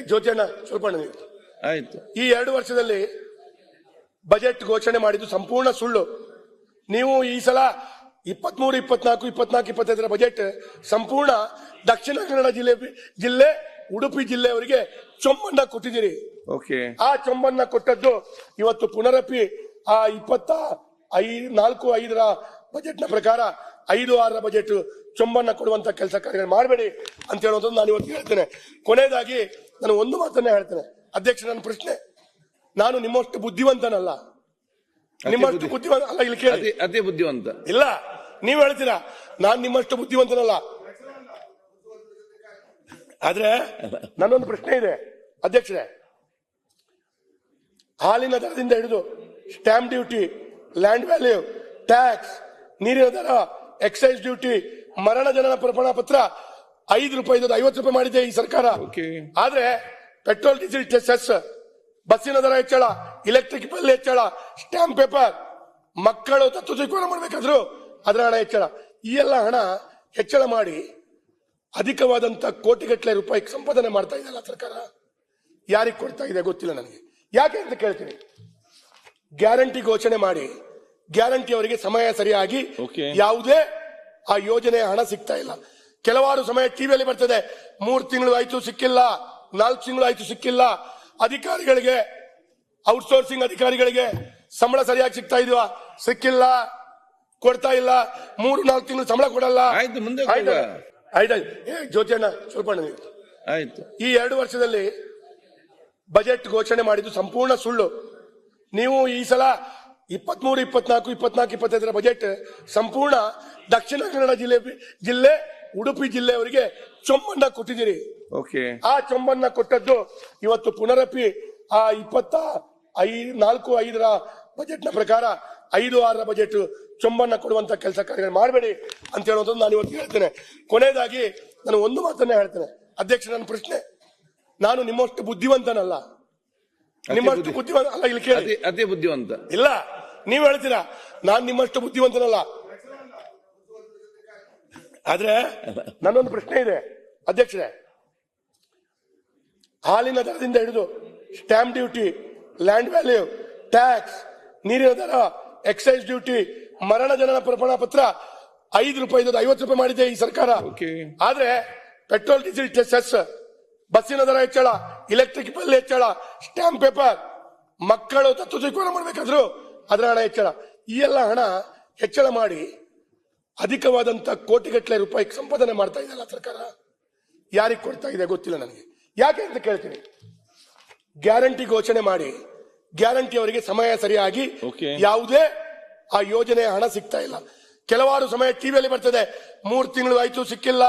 ಜ್ಯೋತಿಯಣ್ಣ ಸ್ವಲ್ಪ ಆಯ್ತು. ಈ 2 ವರ್ಷದಲ್ಲಿ ಬಜೆಟ್ ಘೋಷಣೆ ಮಾಡಿದ್ದು ಸಂಪೂರ್ಣ ಸುಳ್ಳು. ನೀವು ಈ ಸಲ 23, 24, 24, 25 ಬಜೆಟ್ ಸಂಪೂರ್ಣ ದಕ್ಷಿಣ ಕನ್ನಡ ಜಿಲ್ಲೆ ಉಡುಪಿ ಜಿಲ್ಲೆಯವರಿಗೆ ಚೊಂಬನ್ನ ಕೊಟ್ಟಿದ್ದೀರಿ. ಆ ಚೊಂಬನ್ನ ಕೊಟ್ಟದ್ದು ಇವತ್ತು ಪುನರಪಿ ಆ 24-5 ಬಜೆಟ್ ನ ಪ್ರಕಾರ 5-6 ಬಜೆಟ್ ಚೊಂಬನ್ನ ಕೊಡುವಂತ ಕೆಲಸ ಕಾರ್ಯಗಳು ಮಾಡಬೇಡಿ ಅಂತ ಹೇಳೋದು ನಾನು ಇವತ್ತು ಹೇಳ್ತೇನೆ. ಕೊನೆಯದಾಗಿ ನಾನು ಒಂದು ಮಾತನ್ನ ಹೇಳ್ತೇನೆ ಅಧ್ಯಕ್ಷ, ನನ್ನ ಪ್ರಶ್ನೆ, ನಾನು ನಿಮ್ಮಷ್ಟು ಬುದ್ಧಿವಂತನಲ್ಲ, ನಿಮ್ಮಷ್ಟು ಬುದ್ಧಿವಂತ ಅಲ್ಲ, ಇಲ್ಲಿ ಕೇಳಿ, ಅದೇ ಬುದ್ಧಿವಂತ ಇಲ್ಲ, ನೀವು ಹೇಳ್ತೀರಾ ನಾನು ನಿಮ್ಮಷ್ಟು ಬುದ್ಧಿವಂತನಲ್ಲ. ಆದ್ರೆ ನನ್ನೊಂದು ಪ್ರಶ್ನೆ ಇದೆ ಅಧ್ಯಕ್ಷರೇ, ಹಾಲಿನ ದರದಿಂದ ಹಿಡಿದು stamp duty, land value tax, ನೀರಿನ ದರ, ಎಕ್ಸೈಸ್ ಡ್ಯೂಟಿ, ಮರಣ ಜನನ ಪ್ರಮಾಣ ಪತ್ರ 5 ರೂಪಾಯಿ 50 ರೂಪಾಯಿ ಮಾಡಿದೆ ಈ ಸರ್ಕಾರ. ಆದ್ರೆ ಪೆಟ್ರೋಲ್ ಡೀಸೆಲ್ ಸೆಸ್, ಬಸ್ಸಿನ ದರ ಹೆಚ್ಚಳ, ಇಲೆಕ್ಟ್ರಿಕ್ ಬಿಲ್ ಹೆಚ್ಚಳ, ಸ್ಟ್ಯಾಂಪ್ ಪೇಪರ್, ಮಕ್ಕಳು ದತ್ತು ಸ್ವೀಕಾರ ಮಾಡಬೇಕಾದ್ರು ಅದರ ಹಣ ಹೆಚ್ಚಳ, ಈ ಎಲ್ಲ ಹಣ ಹೆಚ್ಚಳ ಮಾಡಿ ಅಧಿಕವಾದಂತ ಕೋಟಿಗಟ್ಟಲೆ ರೂಪಾಯಿ ಸಂಪಾದನೆ ಮಾಡ್ತಾ ಇದೆಯಲ್ಲ ಸರ್ಕಾರ. ಯಾರಿಗೆ ಕೊಡ್ತಾ ಇದೆ ಗೊತ್ತಿಲ್ಲ ನನಗೆ. ಯಾಕೆ ಅಂತ ಕೇಳ್ತೀನಿ. ಗ್ಯಾರಂಟಿ ಘೋಷಣೆ ಮಾಡಿ ಗ್ಯಾರಂಟಿ ಅವರಿಗೆ ಸಮಯ ಸರಿಯಾಗಿ ಯಾವುದೇ ಆ ಯೋಜನೆಯ ಹಣ ಸಿಗ್ತಾ ಇಲ್ಲ. ಕೆಲವಾರು ಸಮಯ ಟಿವಿಯಲ್ಲಿ ಬರ್ತದೆ, 3 ತಿಂಗಳು ಆಯ್ತು ಸಿಕ್ಕಿಲ್ಲ, 4 ತಿಂಗಳು ಆಯ್ತು ಸಿಕ್ಕಿಲ್ಲ. ಅಧಿಕಾರಿಗಳಿಗೆ, ಔಟ್ಸೋರ್ಸಿಂಗ್ ಅಧಿಕಾರಿಗಳಿಗೆ ಸಂಬಳ ಸರಿಯಾಗಿ ಸಿಗ್ತಾ ಇದೀವಾ? ಸಿಕ್ಕಿಲ್ಲ, ಕೊಡ್ತಾ ಇಲ್ಲ, 3-4 ತಿಂಗಳು ಸಂಬಳ ಕೊಡಲ್ಲ. ಜ್ಯೋತಿಯಣ್ಣ ಸ್ವಲ್ಪ ಆಯ್ತು. ಈ 2 ವರ್ಷದಲ್ಲಿ ಬಜೆಟ್ ಘೋಷಣೆ ಮಾಡಿದ್ದು ಸಂಪೂರ್ಣ ಸುಳ್ಳು. ನೀವು ಈ ಸಲ 23, 24, 25 ಬಜೆಟ್ ಸಂಪೂರ್ಣ ದಕ್ಷಿಣ ಕನ್ನಡ ಜಿಲ್ಲೆ ಉಡುಪಿ ಜಿಲ್ಲೆಯವರಿಗೆ ಚೊಂಬನ್ನ ಕೊಟ್ಟಿದ್ದೀರಿ. ಆ ಚೊಂಬನ್ನ ಕೊಟ್ಟದ್ದು ಇವತ್ತು ಪುನರಪಿ ಆ 24-5 ಬಜೆಟ್ ನ ಪ್ರಕಾರ 5-6 ಬಜೆಟ್ ಚೊಂಬನ್ನ ಕೊಡುವಂತ ಕೆಲಸ ಕಾರ್ಯಗಳು ಮಾಡಬೇಡಿ ಅಂತ ಹೇಳೋದು ನಾನು ಇವತ್ತು ಹೇಳ್ತೇನೆ. ಕೊನೆಯದಾಗಿ ನಾನು ಒಂದು ಮಾತನ್ನ ಹೇಳ್ತೇನೆ ಅಧ್ಯಕ್ಷ, ನನ್ನ ಪ್ರಶ್ನೆ, ನಾನು ನಿಮ್ಮಷ್ಟು ಬುದ್ಧಿವಂತನಲ್ಲ, ನಿಮ್ಮಷ್ಟು ಬುದ್ಧಿವಂತ ಅಲ್ಲ, ಇಲ್ಲಿ ಕೇಳಿ, ಅದೇ ಬುದ್ಧಿವಂತ ಇಲ್ಲ, ನೀವು ಹೇಳ್ತೀರಾ ನಾನು ನಿಮ್ಮಷ್ಟು ಬುದ್ಧಿವಂತನಲ್ಲ. ಆದ್ರೆ ನನ್ನೊಂದು ಪ್ರಶ್ನೆ ಇದೆ ಅಧ್ಯಕ್ಷರೇ, ಹಾಲಿನ ದರದಿಂದ ಹಿಡಿದು stamp duty, land value tax, ನೀರಿನ ದರ, ಎಕ್ಸೈಸ್ ಡ್ಯೂಟಿ, ಮರಣ ಜನನ ಪ್ರಮಾಣ ಪತ್ರ 5 ರೂಪಾಯಿ 50 ರೂಪಾಯಿ ಮಾಡಿದೆ ಈ ಸರ್ಕಾರ. ಆದ್ರೆ ಪೆಟ್ರೋಲ್ ಡೀಸೆಲ್ ಸೆಸ್, ಬಸ್ಸಿನ ದರ ಹೆಚ್ಚಳ, ಇಲೆಕ್ಟ್ರಿಕ್ ಬಿಲ್ ಹೆಚ್ಚಳ, ಸ್ಟ್ಯಾಂಪ್ ಪೇಪರ್, ಮಕ್ಕಳು ದತ್ತು ಸ್ವೀಕಾರ ಮಾಡಬೇಕಾದ್ರು ಅದರ ಹಣ ಹೆಚ್ಚಳ, ಈ ಎಲ್ಲ ಹಣ ಹೆಚ್ಚಳ ಮಾಡಿ ಅಧಿಕವಾದಂತ ಕೋಟಿಗಟ್ಟಲೆ ರೂಪಾಯಿ ಸಂಪಾದನೆ ಮಾಡ್ತಾ ಇದೆಯಲ್ಲ ಸರ್ಕಾರ. ಯಾರಿಗೆ ಕೊಡ್ತಾ ಇದೆ ಗೊತ್ತಿಲ್ಲ ನನಗೆ. ಯಾಕೆ ಅಂತ ಕೇಳ್ತೀನಿ. ಗ್ಯಾರಂಟಿ ಘೋಷಣೆ ಮಾಡಿ ಗ್ಯಾರಂಟಿ ಅವರಿಗೆ ಸಮಯ ಸರಿಯಾಗಿ ಯಾವುದೇ ಆ ಯೋಜನೆಯ ಹಣ ಸಿಗ್ತಾ ಇಲ್ಲ. ಕೆಲವಾರು ಸಮಯ ಟಿವಿಯಲ್ಲಿ ಬರ್ತದೆ, 3 ತಿಂಗಳು ಆಯ್ತು ಸಿಕ್ಕಿಲ್ಲ,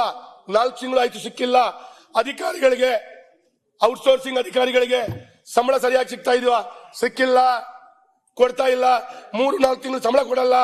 4 ತಿಂಗಳು ಆಯ್ತು ಸಿಕ್ಕಿಲ್ಲ. ಅಧಿಕಾರಿಗಳಿಗೆ, ಔಟ್ಸೋರ್ಸಿಂಗ್ ಅಧಿಕಾರಿಗಳಿಗೆ ಸಂಬಳ ಸರಿಯಾಗಿ ಸಿಗ್ತಾ ಇದೀವಾ? ಸಿಕ್ಕಿಲ್ಲ, ಕೊಡ್ತಾ ಇಲ್ಲ, 3-4 ತಿಂಗಳು ಸಂಬಳ ಕೊಡಲ್ಲ.